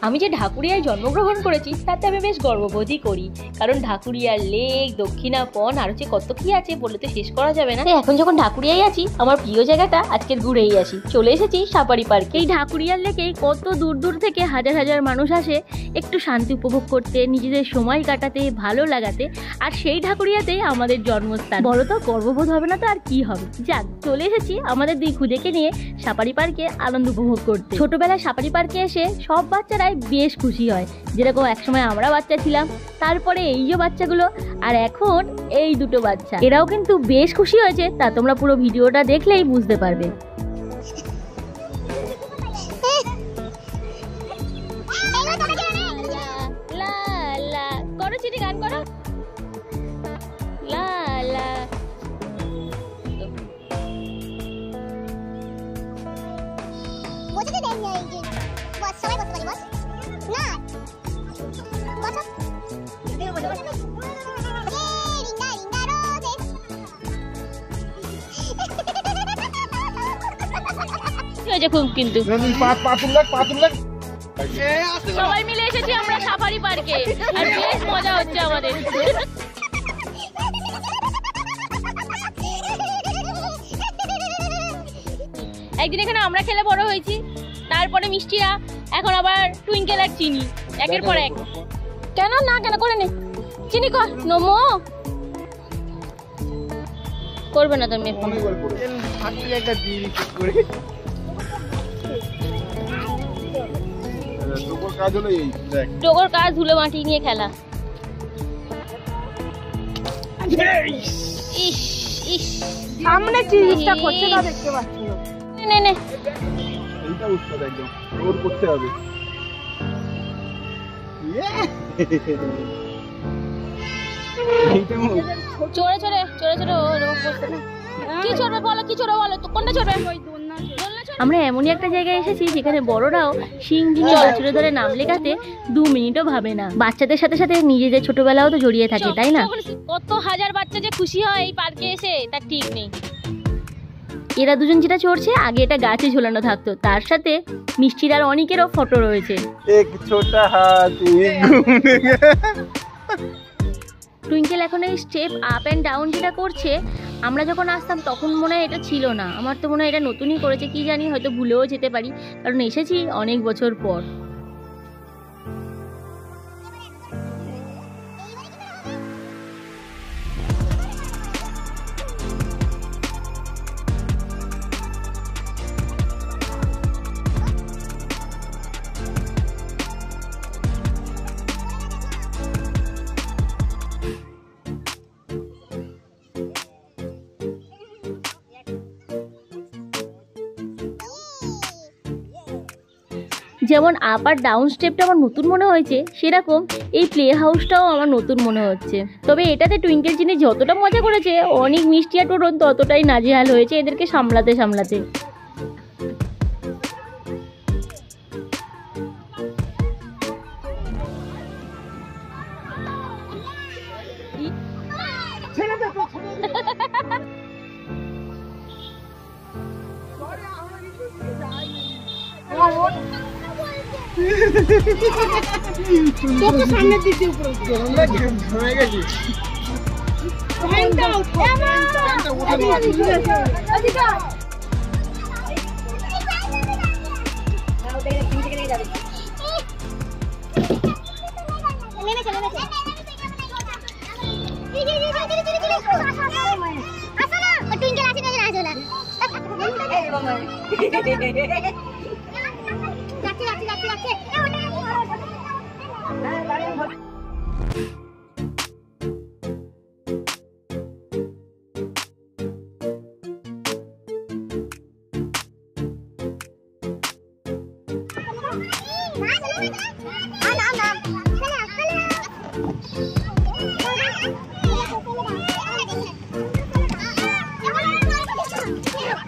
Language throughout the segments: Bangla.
আমি যে ঢাকুরিয়ায় জন্মগ্রহণ করেছি তাতে আমি বেশ গর্ববোধই করি, কারণ ঢাকুরিয়ার লেক, দক্ষিণাপন আরো যে কত কি আছে বলে তো শেষ করা যাবে না। এখন যখন ঢাকুরিয়ায় আছি, আমার প্রিয় জায়গাটা আজকের ঘুরেই আসি। চলে এসেছি সাফারি পার্কে। এই ঢাকুরিয়ার লেকে কত দূর দূর থেকে হাজার হাজার মানুষ আসে একটু শান্তি উপভোগ করতে, নিজেদের সময় কাটাতে, ভালো লাগাতে। আর সেই ঢাকুরিয়াতেই আমাদের জন্মস্থান। বলো তো, গর্ববোধ হবে না তো আর কি হবে। যাক, চলে এসেছি আমাদের দুই খুদেকে নিয়ে সাফারি পার্কে আনন্দ উপভোগ করতে। ছোটবেলায় সাফারি পার্কে এসে সব বাচ্চারাই বেশ খুশি হয়, যেরকম একসময় আমরা বাচ্চা ছিলাম, তারপরে এই যে বাচ্চাগুলো, আর এখন এই দুটো বাচ্চা, এরাও কিন্তু বেশ খুশি হয়েছে। তা তোমরা পুরো ভিডিওটা দেখলেই বুঝতে পারবে। করো চিঠি, গান করো। লা লা কিন্তু সবাই মিলে এসেছি আমরা সাফারি পার্কে, আর বেশ মজা হচ্ছে আমাদের। একদিন এখানে আমরা খেলে বড় হয়েছি, তারপরে মিষ্টিরা, এখন আবার টুইঙ্কেল আর চিনি একের পর এক। কেন না, কেন করে নে চিনি কর। নমো করবে না তুমি, টোকর কাজ ধুলো মাটি নিয়ে খেলা। ইস ইস, সামনে চিজটা করছে না, দেখতে পাচ্ছি না। নে নে, এইটা উস্তাদ একদম রোড করতে হবে। চড়ে চড়ে চড়ে চড়ে ওরকম করতে না। কি চড়বে বলো, কি চড়বে বলো তো, কোনটা চড়বে? আমরা এমনই একটা জায়গায় এসেছি যেখানে বড়রাও শিং ভেঙে বাছুরে ধরে নাম লেখাতে 2 মিনিটও ভাবে না। বাচ্চাদের সাথে সাথে নিজেদের ছোটবেলাও তো জড়িয়ে থাকে, তাই না? কত হাজার বাচ্চা যে খুশি হয় এই পার্কে এসে, তার ঠিক নেই। এরা দুজন যেটা চড়ছে, আগে এটা গাছে ঝোলানো থাকতো, তার সাথে মিষ্টির আর অনেকেরও ফটো রয়েছে। এক ছোটা হাতি টুইঙ্কেল এখন এই স্টেপ আপ অ্যান্ড ডাউন যেটা করছে, আমরা যখন আসতাম তখন মনে হয় এটা ছিল না। আমার তো মনে হয় এটা নতুনই করেছে, কি জানি, হয়তো ভুলেও যেতে পারি, কারণ এসেছি অনেক বছর পর। যেমন আপ আর ডাউন স্টেপটা আমার নতুন মনে হয়েছে, সেরকম এই প্লে হাউসটাও আমার নতুন মনে হচ্ছে। তবে এটাতে টুইঙ্কেল চিনি যতটা মজা করেছে, অনেক মিষ্টি আর টোরন ততটাই নাজেহাল হয়েছে এদেরকে সামলাতে সামলাতে। সামনের দিক দিয়ে উপরে হয়ে গেছে।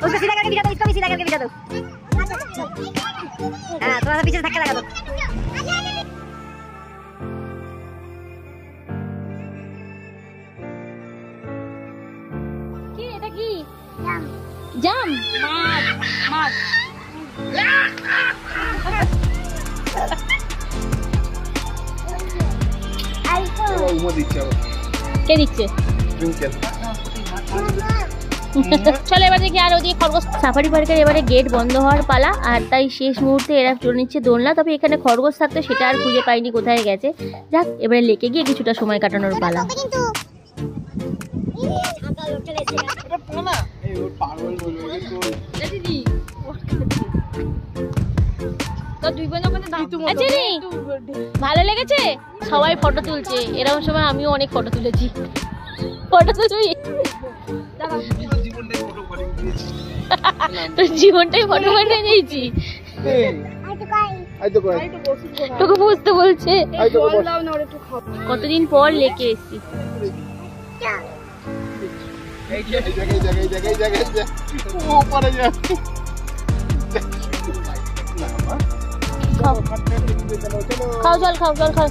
उसको सीधा करके बिठा दो, इसको भी सीधा करके बिठा दो। हाँ, थोड़ा सा पीछे से धक्का लगा दो। কি এটা কি? জাম। জাম? মাছ, মাছ। কে দিচ্ছে? চলো এবার দেখি আর ওদিকে খরগোশ। সাফারি পার্কের এবারে গেট বন্ধ হওয়ার পালা, আর তাই শেষ মুহূর্তে এরা চলে নিচ্ছে দোলনা। তবে এখানে খরগোশ থাকতো, সেটা আর খুঁজে পাইনি কোথায় গেছে। যাক, এবারে লেকে গিয়ে কিছুটা সময় কাটানোর পালা। ভালো লেগেছে? সবাই ফটো তুলছে, এরকম সময় আমিও অনেক ফটো তুলেছি। ফটো তুলবি? তোর জীবনটাই ফটো করে নিয়েছি। তোকে বুঝতে বলছে। কতদিন পর লেকে এসছি। খাও জল, খাও জল, খাও।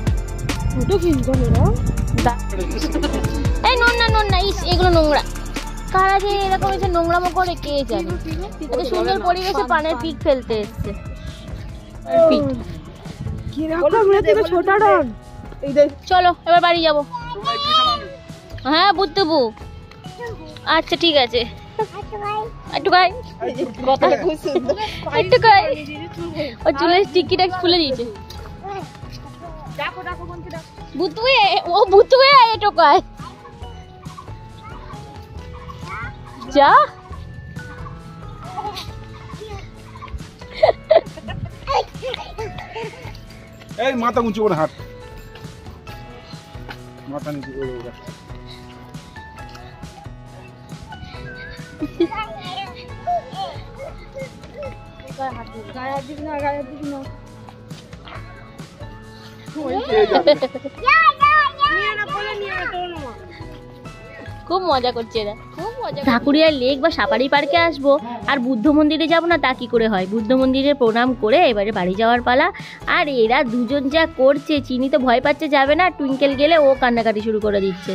এই নোংরা নোংরা, ইস এগুলো নোংরা। কারা যে এরকম এসে নোংরামো করে কে জানে। এত সুন্দর পরিবেশে পানের পিক ফেলতে এসছে। চলো এবার বাড়ি যাবো। হ্যাঁ বুঝতেবু। আচ্ছা ঠিক আছে। একটু গাই, একটু গাই। ওর চুলের টিকিটা খুলে দিয়েছে। বুতুয়ে, ও বুতুয়ে এটো কয়। যা এই মাথা উঁচু করে হাত, মাথা নিচু করে ওটা। খুব মজা করছে এরা, খুব মজা। ঢাকুরিয়ার লেক বা সাফারি পার্কে আসবো আর বুদ্ধ মন্দিরে যাবো না, তা কি করে হয়? বুদ্ধ মন্দিরে প্রণাম করে এবারে বাড়ি যাওয়ার পালা। আর এরা দুজন যা করছে, চিনি তো ভয় পাচ্ছে যাবে না, টুইঙ্কেল গেলে ও কান্নাকাটি শুরু করে দিচ্ছে।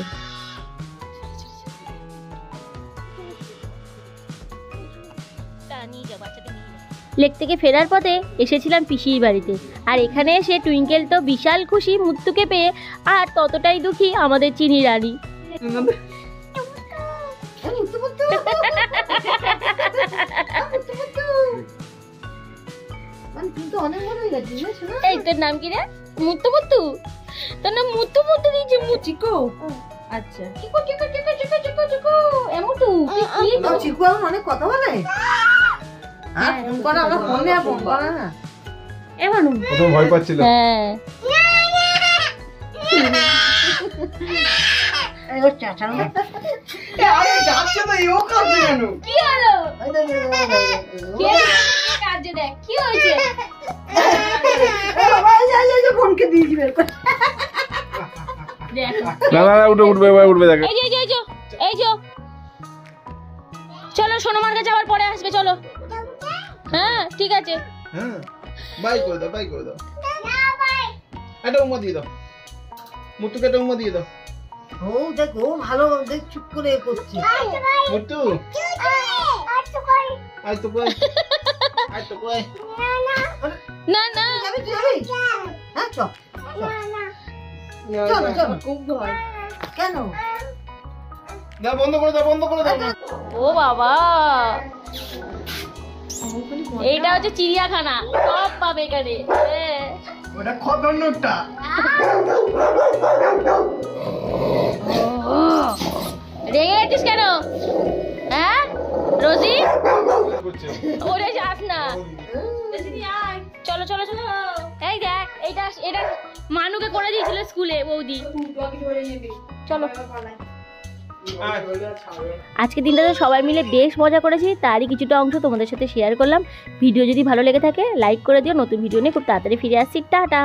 লেক থেকে ফেরার পথে এসেছিলাম পিসির বাড়িতে, আর এখানে এসে টুইঙ্কেল তো বিশাল খুশি মুত্তুকে পেয়ে, আর ততটাই দুঃখী আমাদের চিনি রানী। এই তোর নাম কি রে? মুত্তু মুত্তু? তোর নাম মুত্তু মুত্তু দিয়েছে? মুচিকো? আচ্ছা চিকু চিকু চিকু চিকু চিকু চিকু এমুটু। চিকু অনেক কথা বলে। হ্যাঁ ফোন করা, আমরা ফোনে ফোন করা না। এমনু প্রথম ভয় পাচ্ছিল। হ্যাঁ এই ও চাচা না। আরে যাচ্ছে তো ইও কাজে কেন? কি হলো? কে কাজে দেখ কি হয়েছে? বাবা যা ফোনকে দিয়ে দিবে। না না উঠবে ভাই, উঠবে দেখো। এই যে এই যে চলো সোনামার কাছে আবার পরে আসবে, চলো। হ্যাঁ ঠিক আছে। হ্যাঁ বাই করে দাও, বাই করে দাও। এটা উম্মা দিয়ে দাও, মুত্তুকে এটা উম্মা দিয়ে দাও। ও দেখো ভালো, দেখ চুপ করে করছে। মুত্তু আই তো কই, আই তো কই। না না যাবি হ্যাঁ চল চল চল। খুব ভয় কেন? দাও বন্ধ করে দাও, বন্ধ করে দাও। ও বাবা, এইটা হচ্ছে চিড়িয়াখানা, সব পাবে এখানে। ওটা খতরনাকটা। রেগে গেছিস কেন? হ্যাঁ রোজি, ওরে যাস না। চলো চলো চলো। এই দেখ এটা মানুকে করে দিয়েছিল স্কুলে বৌদি। চলো। আজকের দিনটাতে সবাই মিলে বেশ মজা করেছি, তারই কিছুটা অংশ তোমাদের সাথে শেয়ার করলাম। ভিডিও যদি ভালো লেগে থাকে লাইক করে দিও। নতুন ভিডিও নিয়ে খুব তাড়াতাড়ি ফিরে আসছি। টাটা।